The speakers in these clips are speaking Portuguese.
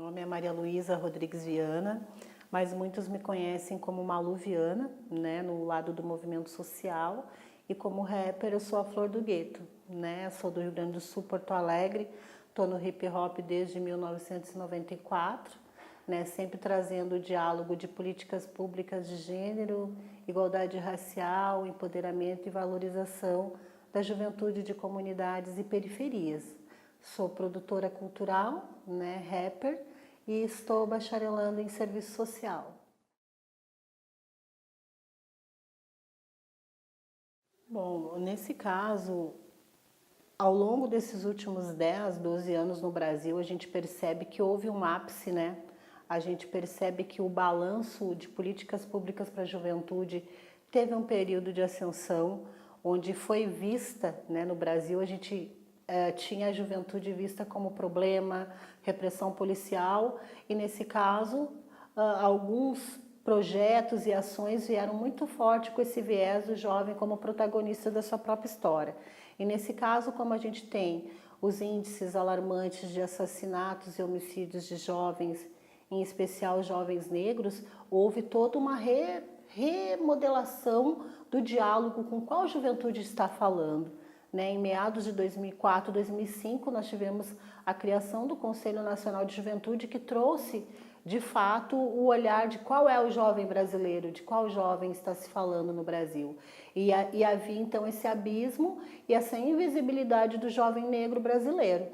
nome é Maria Luísa Rodrigues Viana, mas muitos me conhecem como Malu Viana, né, no lado do movimento social, e como rapper eu sou a Flor do Gueto, né, sou do Rio Grande do Sul, Porto Alegre, estou no hip hop desde 1994, né, sempre trazendo o diálogo de políticas públicas de gênero, igualdade racial, empoderamento e valorização da juventude de comunidades e periferias. Sou produtora cultural, né, rapper, e estou bacharelando em serviço social. Bom, nesse caso, ao longo desses últimos 10, 12 anos no Brasil, a gente percebe que houve um ápice, né? A gente percebe que o balanço de políticas públicas para a juventude teve um período de ascensão, onde foi vista, né, no Brasil, a gente tinha a juventude vista como problema, repressão policial, e nesse caso, alguns projetos e ações vieram muito forte com esse viés do jovem como protagonista da sua própria história. E nesse caso, como a gente tem os índices alarmantes de assassinatos e homicídios de jovens, em especial jovens negros, houve toda uma remodelação do diálogo com qual juventude está falando. Em meados de 2004, 2005, nós tivemos a criação do Conselho Nacional de Juventude, que trouxe, de fato, o olhar de qual é o jovem brasileiro, de qual jovem está se falando no Brasil. E havia, então, esse abismo e essa invisibilidade do jovem negro brasileiro.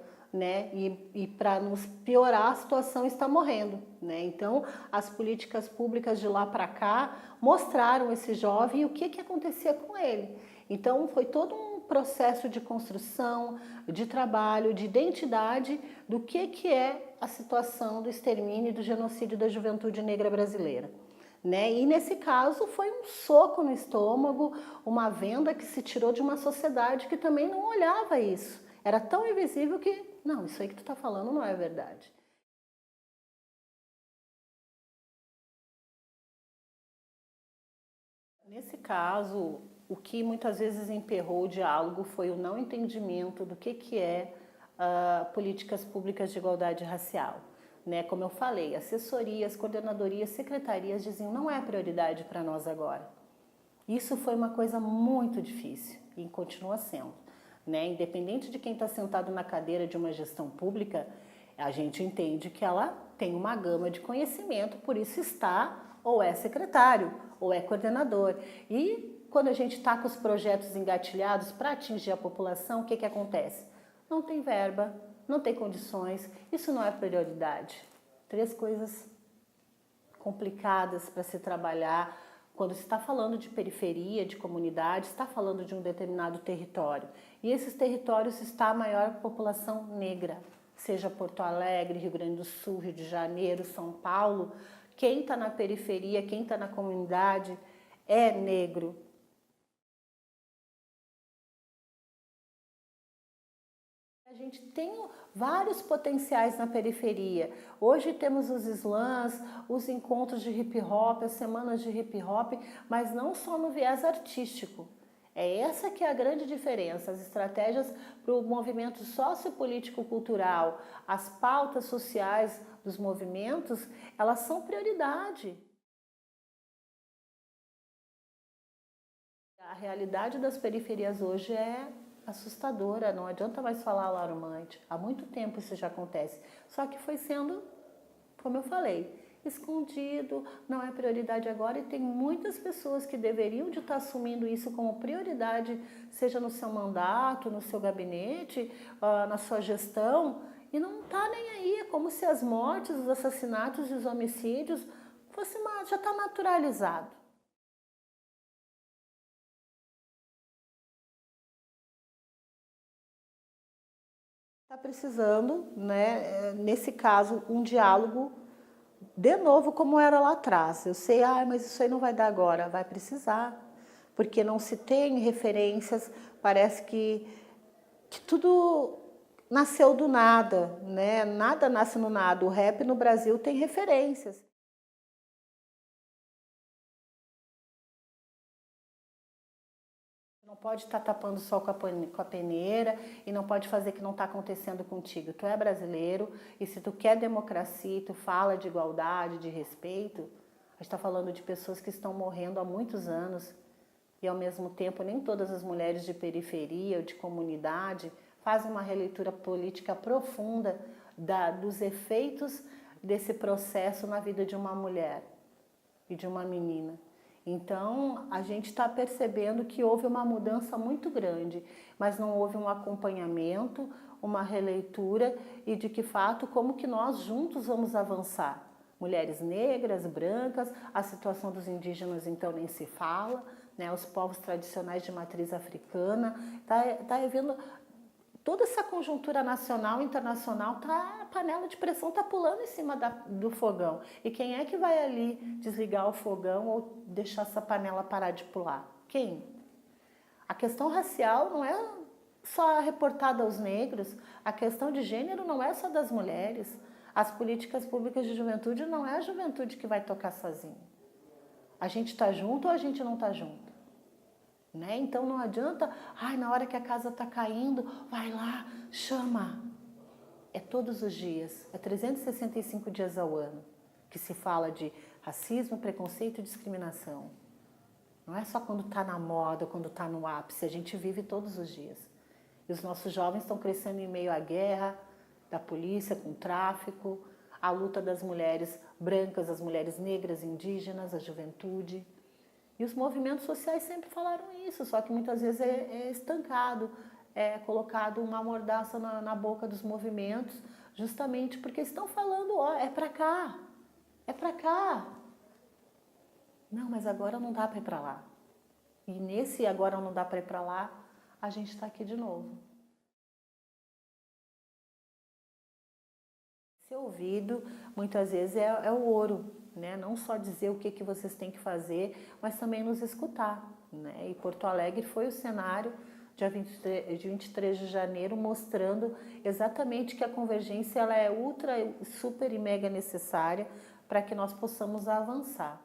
E para nos piorar, a situação está morrendo. Então, as políticas públicas de lá para cá mostraram esse jovem e o que acontecia com ele. Então, foi todo um processo de construção, de trabalho, de identidade do que é a situação do extermínio e do genocídio da juventude negra brasileira. E nesse caso foi um soco no estômago, uma venda que se tirou de uma sociedade que também não olhava isso. Era tão invisível que, não, isso aí que tu está falando não é verdade. Nesse caso, o que muitas vezes emperrou o diálogo foi o não entendimento do que é políticas públicas de igualdade racial. Como eu falei, assessorias, coordenadorias, secretarias diziam não é prioridade para nós agora. Isso foi uma coisa muito difícil e continua sendo. Independente de quem está sentado na cadeira de uma gestão pública, a gente entende que ela tem uma gama de conhecimento, por isso está ou é secretário ou é coordenador. E quando a gente está com os projetos engatilhados para atingir a população, o que acontece? Não tem verba, não tem condições, isso não é prioridade. 3 coisas complicadas para se trabalhar quando se está falando de periferia, de comunidade, está falando de um determinado território. E esses territórios está a maior população negra, seja Porto Alegre, Rio Grande do Sul, Rio de Janeiro, São Paulo. Quem está na periferia, quem está na comunidade é negro. A gente tem vários potenciais na periferia. Hoje temos os slams, os encontros de hip hop, as semanas de hip hop, mas não só no viés artístico. É essa que é a grande diferença. As estratégias para o movimento sociopolítico-cultural, as pautas sociais dos movimentos, elas são prioridade. A realidade das periferias hoje é assustadora, não adianta mais falar alarmante. Há muito tempo isso já acontece. Só que foi sendo, como eu falei, escondido, não é prioridade agora e tem muitas pessoas que deveriam de estar assumindo isso como prioridade, seja no seu mandato, no seu gabinete, na sua gestão, e não está nem aí. É como se as mortes, os assassinatos e os homicídios já está naturalizado. Está precisando, nesse caso, um diálogo de novo como era lá atrás. Eu sei, mas isso aí não vai dar agora. Vai precisar, porque não se tem referências, parece que tudo nasceu do nada, Nada nasce no nada. O rap no Brasil tem referências. Não pode estar tapando o sol com a peneira e não pode fazer que não está acontecendo contigo. Tu é brasileiro e se tu quer democracia, tu fala de igualdade, de respeito, a gente está falando de pessoas que estão morrendo há muitos anos e ao mesmo tempo nem todas as mulheres de periferia ou de comunidade fazem uma releitura política profunda dos efeitos desse processo na vida de uma mulher e de uma menina. Então, a gente está percebendo que houve uma mudança muito grande, mas não houve um acompanhamento, uma releitura e de que fato como que nós juntos vamos avançar. Mulheres negras, brancas, a situação dos indígenas então nem se fala, né? Os povos tradicionais de matriz africana, tá havendo toda essa conjuntura nacional e internacional, a panela de pressão está pulando em cima do fogão. E quem é que vai ali desligar o fogão ou deixar essa panela parar de pular? Quem? A questão racial não é só reportada aos negros, a questão de gênero não é só das mulheres. As políticas públicas de juventude não é a juventude que vai tocar sozinha. A gente está junto ou a gente não está junto? Né? Então não adianta, na hora que a casa está caindo, vai lá, chama. É todos os dias, é 365 dias ao ano que se fala de racismo, preconceito e discriminação. Não é só quando está na moda, quando está no ápice, a gente vive todos os dias. E os nossos jovens estão crescendo em meio à guerra da polícia, com o tráfico, a luta das mulheres brancas, as mulheres negras, indígenas, a juventude. E os movimentos sociais sempre falaram isso, só que muitas vezes é estancado, é colocado uma mordaça na boca dos movimentos, justamente porque estão falando, é pra cá, é pra cá. Não, mas agora não dá para ir para lá. E nesse agora não dá para ir para lá, a gente está aqui de novo. Ser ouvido, muitas vezes, é o ouro, né? Não só dizer o que vocês têm que fazer, mas também nos escutar, né? E Porto Alegre foi o cenário, dia 23 de janeiro, mostrando exatamente que a convergência ela é ultra, super e mega necessária para que nós possamos avançar.